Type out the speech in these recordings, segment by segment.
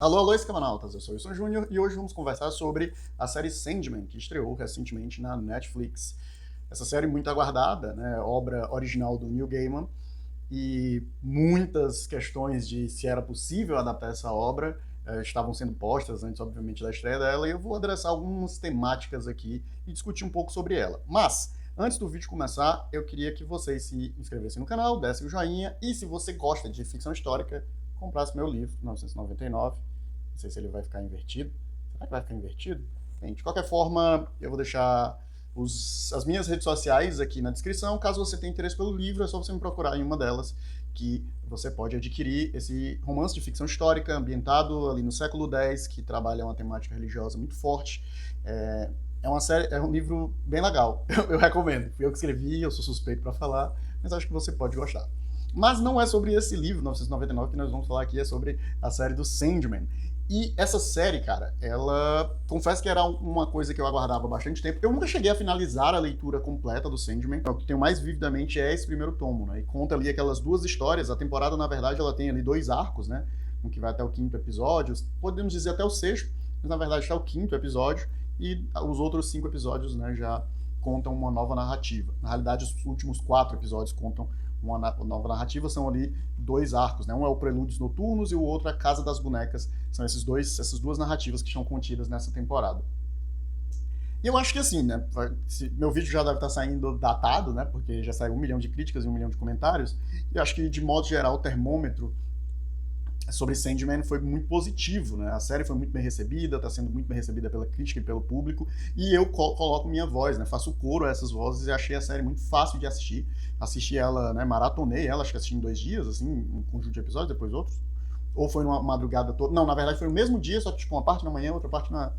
Alô, alô, escamanautas, eu sou o Wilson Júnior e hoje vamos conversar sobre a série Sandman, que estreou recentemente na Netflix. Essa série muito aguardada, né, obra original do Neil Gaiman, e muitas questões de se era possível adaptar essa obra estavam sendo postas antes, obviamente, da estreia dela, e eu vou adressar algumas temáticas aqui e discutir um pouco sobre ela. Mas, antes do vídeo começar, eu queria que vocês se inscrevessem no canal, dessem o joinha, e se você gosta de ficção histórica, comprasse meu livro, 1999. Não sei se ele vai ficar invertido. Será que vai ficar invertido? Bem, de qualquer forma, eu vou deixar as minhas redes sociais aqui na descrição. Caso você tenha interesse pelo livro, é só você me procurar em uma delas, que você pode adquirir esse romance de ficção histórica ambientado ali no século X, que trabalha uma temática religiosa muito forte. É um livro bem legal. Eu recomendo. Fui eu que escrevi, eu sou suspeito para falar, mas acho que você pode gostar. Mas não é sobre esse livro, 1999, que nós vamos falar aqui, é sobre a série do Sandman. E essa série, cara, ela... Confesso que era uma coisa que eu aguardava há bastante tempo. Eu nunca cheguei a finalizar a leitura completa do Sandman. O que tenho mais vividamente é esse primeiro tomo, né? E conta ali aquelas duas histórias. A temporada, na verdade, ela tem ali dois arcos, né? Um que vai até o quinto episódio. Podemos dizer até o sexto, mas na verdade está o quinto episódio. E os outros 5 episódios, né, já contam uma nova narrativa. Na realidade, os últimos 4 episódios contam uma nova narrativa, são ali 2 arcos, né? Um é o Prelúdios Noturnos e o outro é a Casa das Bonecas. São essas duas narrativas que estão contidas nessa temporada. E eu acho que assim, né? Meu vídeo já deve estar saindo datado, né? Porque já saiu 1 milhão de críticas e 1 milhão de comentários. E eu acho que, de modo geral, o termômetro sobre Sandman foi muito positivo, né? A série foi muito bem recebida, está sendo muito bem recebida pela crítica e pelo público, e eu coloco minha voz, né? Faço coro a essas vozes e achei a série muito fácil de assistir. Assisti ela, né? Maratonei ela, acho que assisti em 2 dias, assim, um conjunto de episódios, depois outros. Ou foi numa madrugada toda. Não, na verdade foi no mesmo dia, só que tipo uma parte na manhã, outra parte na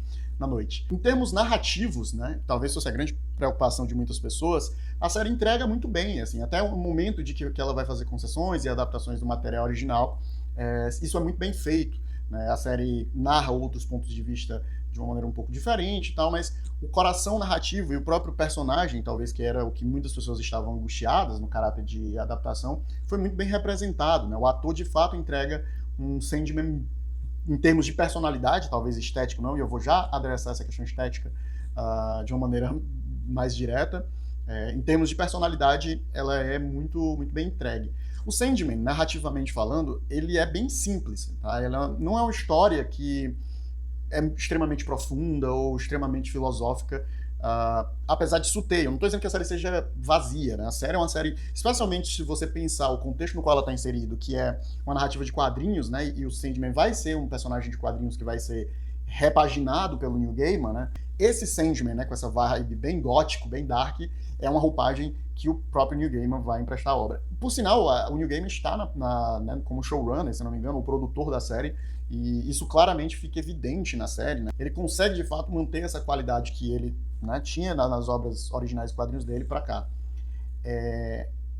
noite. Em termos narrativos, né? Talvez fosse a grande preocupação de muitas pessoas, a série entrega muito bem, assim, até o momento de que ela vai fazer concessões e adaptações do material original. Isso é muito bem feito, né? A série narra outros pontos de vista de uma maneira um pouco diferente e tal, mas o coração narrativo e o próprio personagem, talvez que era o que muitas pessoas estavam angustiadas no caráter de adaptação, foi muito bem representado, né? O ator de fato entrega um Sandman em termos de personalidade, talvez estético não, e eu vou já adressar essa questão estética de uma maneira mais direta. Em termos de personalidade, ela é muito, muito bem entregue. O Sandman, narrativamente falando, ele é bem simples. Tá? Ela não é uma história que é extremamente profunda ou extremamente filosófica, apesar disso ter. Eu não estou dizendo que a série seja vazia, né? A série é uma série, especialmente se você pensar o contexto no qual ela está inserido, que é uma narrativa de quadrinhos, né? E o Sandman vai ser um personagem de quadrinhos que vai ser repaginado pelo Neil Gaiman, né? Esse Sandman, né, com essa vibe bem gótico, bem dark, é uma roupagem que o próprio Neil Gaiman vai emprestar à obra. Por sinal, o Neil Gaiman está né, como showrunner, se não me engano, o produtor da série, e isso claramente fica evidente na série, né? Ele consegue, de fato, manter essa qualidade que ele, né, tinha nas obras originais, quadrinhos dele, para cá.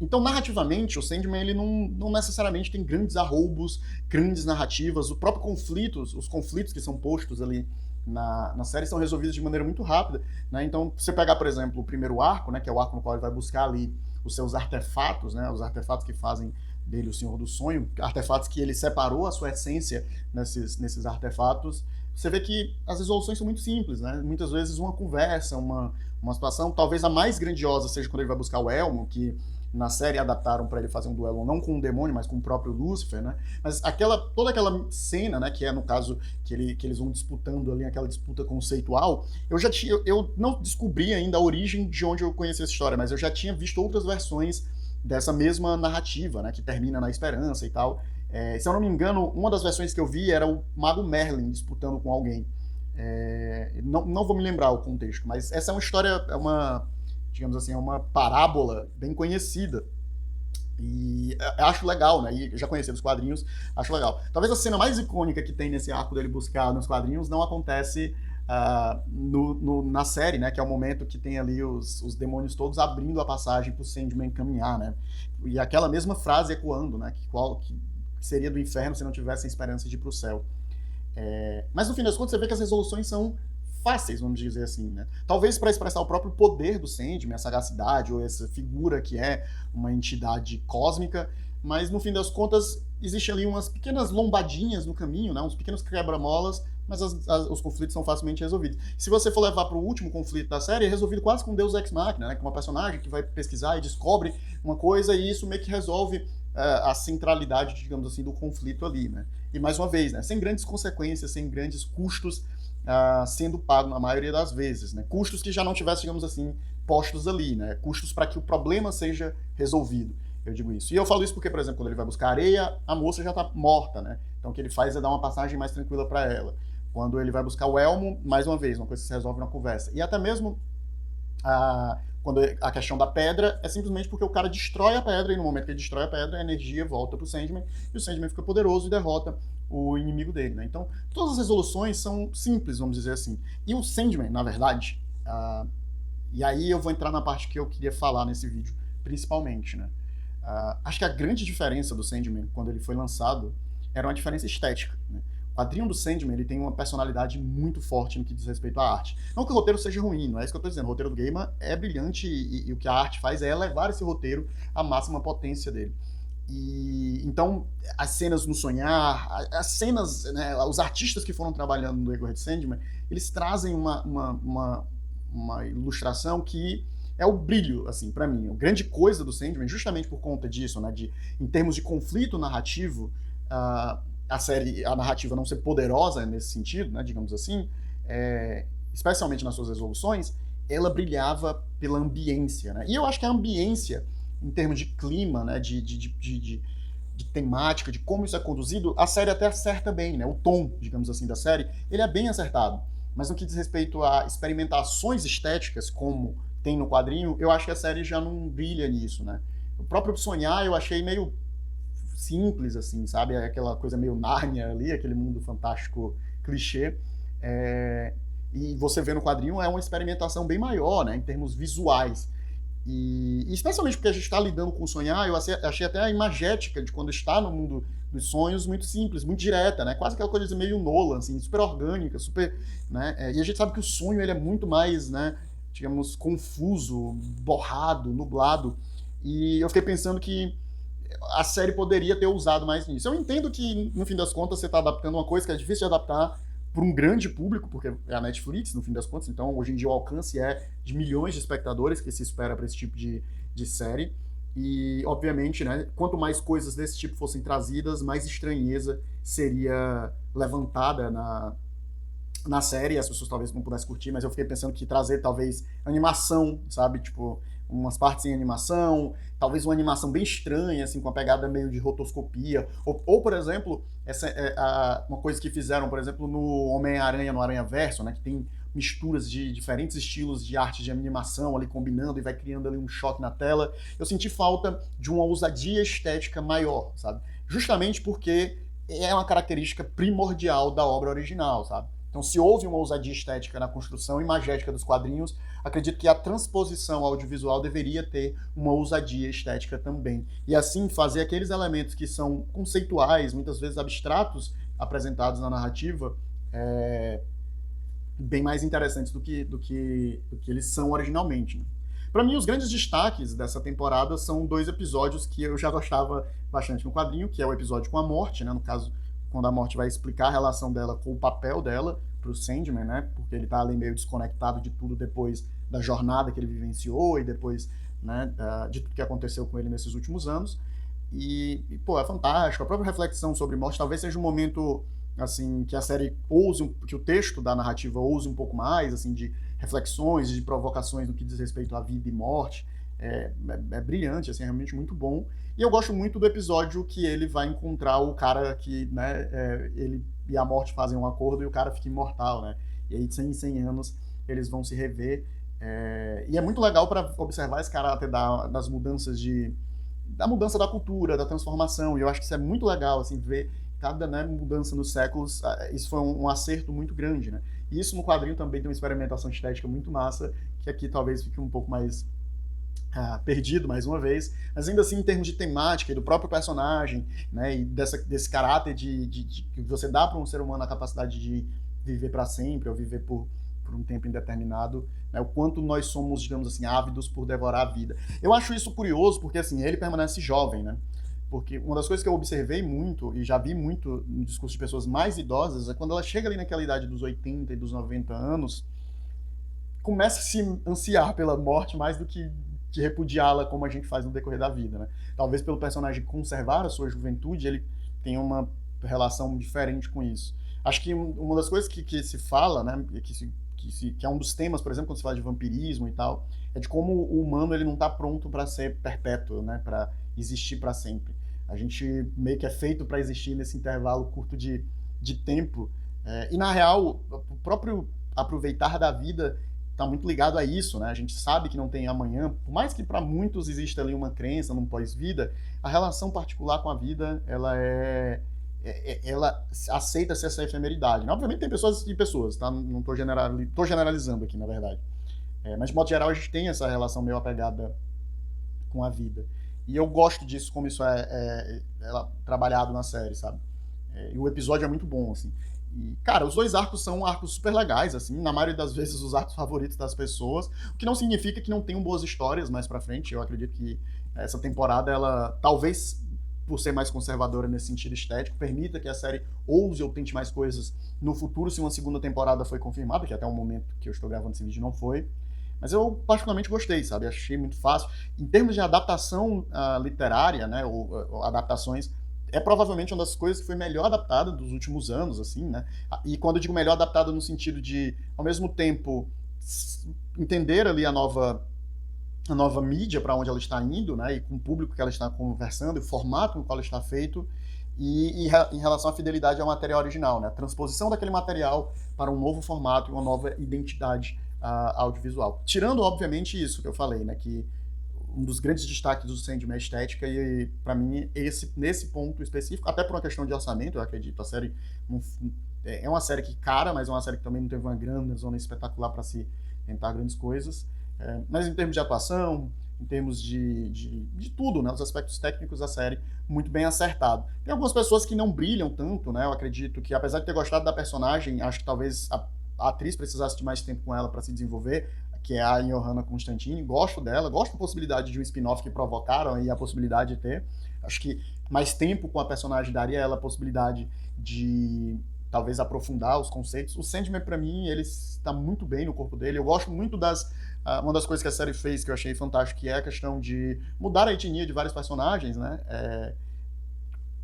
Então, narrativamente, o Sandman ele não necessariamente tem grandes arroubos, grandes narrativas. O próprio conflito, os conflitos que são postos ali na série são resolvidos de maneira muito rápida, né? Então, você pegar, por exemplo, o primeiro arco, né, que é o arco no qual ele vai buscar ali os seus artefatos, né, os artefatos que fazem dele o Senhor do Sonho, artefatos que ele separou a sua essência nesses artefatos. Você vê que as resoluções são muito simples, né? Muitas vezes uma conversa, uma situação, talvez a mais grandiosa seja quando ele vai buscar o Elmo, que na série adaptaram para ele fazer um duelo não com o demônio, mas com o próprio Lúcifer, né? Mas toda aquela cena, né, que é no caso que eles vão disputando ali, aquela disputa conceitual, eu não descobri ainda a origem de onde eu conheci essa história, mas eu já tinha visto outras versões dessa mesma narrativa, né, que termina na esperança e tal. Se eu não me engano, uma das versões que eu vi era o Mago Merlin disputando com alguém. Não vou me lembrar o contexto, mas essa é uma história, digamos assim, é uma parábola bem conhecida. E acho legal, né? E já conheci os quadrinhos, acho legal. Talvez a cena mais icônica que tem nesse arco dele buscar nos quadrinhos não acontece na série, né? Que é o momento que tem ali os demônios todos abrindo a passagem pro Sandman caminhar, né? E aquela mesma frase ecoando, né? Que seria do inferno se não tivesse esperança de ir pro céu. Mas no fim das contas você vê que as resoluções são fáceis, vamos dizer assim, né? Talvez para expressar o próprio poder do Sandman, a sagacidade, ou essa figura que é uma entidade cósmica, mas no fim das contas existem ali umas pequenas lombadinhas no caminho, né, uns pequenos quebra-molas, mas os conflitos são facilmente resolvidos. Se você for levar para o último conflito da série, é resolvido quase com Deus Ex Machina, né, com uma personagem que vai pesquisar e descobre uma coisa, e isso meio que resolve a centralidade, digamos assim, do conflito ali, né. E mais uma vez, né, sem grandes consequências, sem grandes custos sendo pago na maioria das vezes, né, custos que já não tivessem, digamos assim, postos ali, né, custos para que o problema seja resolvido. Eu digo isso. E eu falo isso porque, por exemplo, quando ele vai buscar areia, a moça já está morta, né? Então o que ele faz é dar uma passagem mais tranquila para ela. Quando ele vai buscar o elmo, mais uma vez, uma coisa que se resolve na conversa. E até mesmo quando a questão da pedra é simplesmente porque o cara destrói a pedra, e no momento que ele destrói a pedra, a energia volta pro Sandman, e o Sandman fica poderoso e derrota o inimigo dele, né? Então, todas as resoluções são simples, vamos dizer assim. E o Sandman, na verdade, e aí eu vou entrar na parte que eu queria falar nesse vídeo, principalmente, né? Acho que a grande diferença do Sandman, quando ele foi lançado, era uma diferença estética, né? O quadrinho do Sandman, ele tem uma personalidade muito forte no que diz respeito à arte. Não que o roteiro seja ruim, não é isso que eu estou dizendo. O roteiro do Gaiman é brilhante e o que a arte faz é elevar esse roteiro à máxima potência dele. E então, as cenas no sonhar, as cenas, né, os artistas que foram trabalhando no Edward Sandman, eles trazem uma ilustração que é o brilho, assim, para mim. A grande coisa do Sandman, justamente por conta disso, né, em termos de conflito narrativo, a narrativa não ser poderosa nesse sentido, né, digamos assim, especialmente nas suas resoluções, ela brilhava pela ambiência, né? E eu acho que a ambiência, em termos de clima, né, de temática, de como isso é conduzido, a série até acerta bem, né? O tom, digamos assim, da série, ele é bem acertado. Mas no que diz respeito a experimentações estéticas, como tem no quadrinho, eu acho que a série já não brilha nisso, né? O próprio Sonhar eu achei meio simples, assim, sabe? Aquela coisa meio Nárnia ali, aquele mundo fantástico clichê. E você vê no quadrinho é uma experimentação bem maior, né, em termos visuais. E especialmente porque a gente está lidando com o sonhar, eu achei até a imagética de quando está no mundo dos sonhos muito simples, muito direta, né? Quase aquela coisa meio Nolan, assim, super orgânica, super, né? E a gente sabe que o sonho ele é muito mais, né, digamos, confuso, borrado, nublado. E eu fiquei pensando que a série poderia ter usado mais nisso. Eu entendo que, no fim das contas, você está adaptando uma coisa que é difícil de adaptar para um grande público, porque é a Netflix, no fim das contas, então hoje em dia o alcance é de milhões de espectadores que se espera para esse tipo de série. E, obviamente, né, quanto mais coisas desse tipo fossem trazidas, mais estranheza seria levantada na série, as pessoas talvez não pudessem curtir, mas eu fiquei pensando que trazer talvez animação, sabe, tipo, umas partes em animação, talvez uma animação bem estranha, assim, com a pegada meio de rotoscopia, ou por exemplo, uma coisa que fizeram, por exemplo, no Homem-Aranha, no Aranha-Verso, né, que tem misturas de diferentes estilos de arte de animação ali combinando e vai criando ali um choque na tela. Eu senti falta de uma ousadia estética maior, sabe? Justamente porque é uma característica primordial da obra original, sabe? Então, se houve uma ousadia estética na construção imagética dos quadrinhos, acredito que a transposição audiovisual deveria ter uma ousadia estética também. E assim fazer aqueles elementos que são conceituais, muitas vezes abstratos, apresentados na narrativa, bem mais interessantes do que eles são originalmente, né? Para mim, os grandes destaques dessa temporada são 2 episódios que eu já gostava bastante no quadrinho, que é o episódio com a Morte, né? No caso, quando a Morte vai explicar a relação dela com o papel dela pro Sandman, né? Porque ele tá ali meio desconectado de tudo depois da jornada que ele vivenciou e depois, né, de tudo que aconteceu com ele nesses últimos anos. Pô, é fantástico. A própria reflexão sobre morte talvez seja um momento, assim, que a série que o texto da narrativa ouse um pouco mais, assim, de reflexões, de provocações no que diz respeito à vida e morte. É brilhante, assim, é realmente muito bom. E eu gosto muito do episódio que ele vai encontrar o cara que, né, ele e a morte fazem um acordo e o cara fica imortal, né? E aí, de 100 em 100 anos, eles vão se rever. E é muito legal para observar esse caráter das mudanças da mudança da cultura, da transformação. E eu acho que isso é muito legal, assim, ver cada, né, mudança nos séculos. Isso foi um acerto muito grande, né? E isso no quadrinho também tem uma experimentação estética muito massa, que aqui talvez fique um pouco mais perdido mais uma vez, mas ainda assim em termos de temática e do próprio personagem, né, e desse caráter que você dá para um ser humano a capacidade de viver para sempre ou viver por um tempo indeterminado, né, o quanto nós somos, digamos assim, ávidos por devorar a vida. Eu acho isso curioso porque assim ele permanece jovem, né? porque uma das coisas que eu observei muito, e já vi muito no discurso de pessoas mais idosas, é quando ela chega ali naquela idade dos 80 e dos 90 anos, começa a se ansiar pela morte mais do que de repudiá-la como a gente faz no decorrer da vida, né? Talvez pelo personagem conservar a sua juventude, ele tenha uma relação diferente com isso. Acho que uma das coisas que se fala, né, que é um dos temas, por exemplo, quando se fala de vampirismo e tal, é de como o humano ele não está pronto para ser perpétuo, né, para existir para sempre. A gente meio que é feito para existir nesse intervalo curto de tempo. E, na real, o próprio aproveitar da vida está muito ligado a isso, né? A gente sabe que não tem amanhã, por mais que para muitos exista ali uma crença num pós-vida, a relação particular com a vida, ela aceita-se essa efemeridade, né? Obviamente tem pessoas e pessoas, tá? Não tô generalizando aqui, na verdade. Mas de modo geral a gente tem essa relação meio apegada com a vida. E eu gosto disso, como isso é trabalhado na série, sabe? E o episódio é muito bom, assim. E, cara, os dois arcos são arcos super legais, assim, na maioria das vezes os arcos favoritos das pessoas, o que não significa que não tenham boas histórias mais pra frente. Eu acredito que essa temporada, ela, talvez por ser mais conservadora nesse sentido estético, permita que a série ouse ou tente mais coisas no futuro, se uma segunda temporada foi confirmada, que até o momento que eu estou gravando esse vídeo não foi. Mas eu particularmente gostei, sabe? Achei muito fácil. Em termos de adaptação literária, né, ou adaptações, é provavelmente uma das coisas que foi melhor adaptada dos últimos anos, assim, né? E quando eu digo melhor adaptada no sentido de, ao mesmo tempo, entender ali a nova mídia para onde ela está indo, né? E com o público que ela está conversando, o formato com o qual ela está feito, e em relação à fidelidade ao material original, né? A transposição daquele material para um novo formato e uma nova identidade audiovisual. Tirando, obviamente, isso que eu falei, né? Que um dos grandes destaques do Sandman é a estética, e para mim, nesse ponto específico, até por uma questão de orçamento, eu acredito, a série é uma série que cara, mas é uma série que também não teve uma grande zona espetacular para se tentar grandes coisas, mas em termos de atuação, em termos de tudo, né, os aspectos técnicos da série, muito bem acertado. Tem algumas pessoas que não brilham tanto, né, eu acredito que, apesar de ter gostado da personagem, acho que talvez a atriz precisasse de mais tempo com ela para se desenvolver, que é a Johanna Constantine. Gosto dela, gosto da possibilidade de um spin-off que provocaram aí a possibilidade de ter. Acho que mais tempo com a personagem daria ela a possibilidade de talvez aprofundar os conceitos. O Sandman, para mim, ele está muito bem no corpo dele. Eu gosto muito uma das coisas que a série fez que eu achei fantástico, que é a questão de mudar a etnia de vários personagens, né?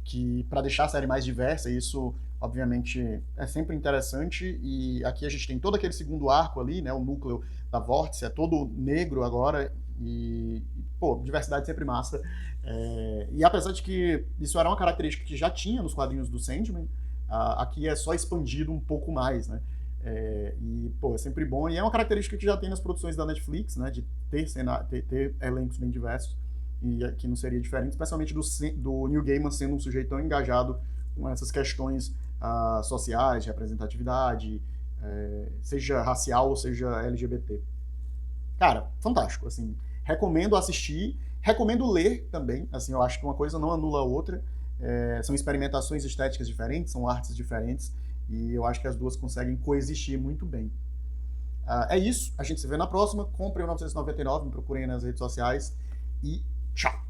Que para deixar a série mais diversa, e isso obviamente é sempre interessante. E aqui a gente tem todo aquele segundo arco ali, né, o núcleo da Vórtice é todo negro agora, e pô, diversidade sempre massa. E apesar de que isso era uma característica que já tinha nos quadrinhos do Sandman, aqui é só expandido um pouco mais, né? E pô, é sempre bom, e é uma característica que já tem nas produções da Netflix, né, de ter elencos bem diversos, e aqui não seria diferente, especialmente do Neil Gaiman sendo um sujeito tão engajado com essas questões sociais, de representatividade, seja racial ou seja LGBT. Cara, fantástico, assim, recomendo assistir, recomendo ler também, assim, eu acho que uma coisa não anula a outra, são experimentações estéticas diferentes, são artes diferentes, e eu acho que as duas conseguem coexistir muito bem. É isso, a gente se vê na próxima, compre o 999, me procurem nas redes sociais, e tchau!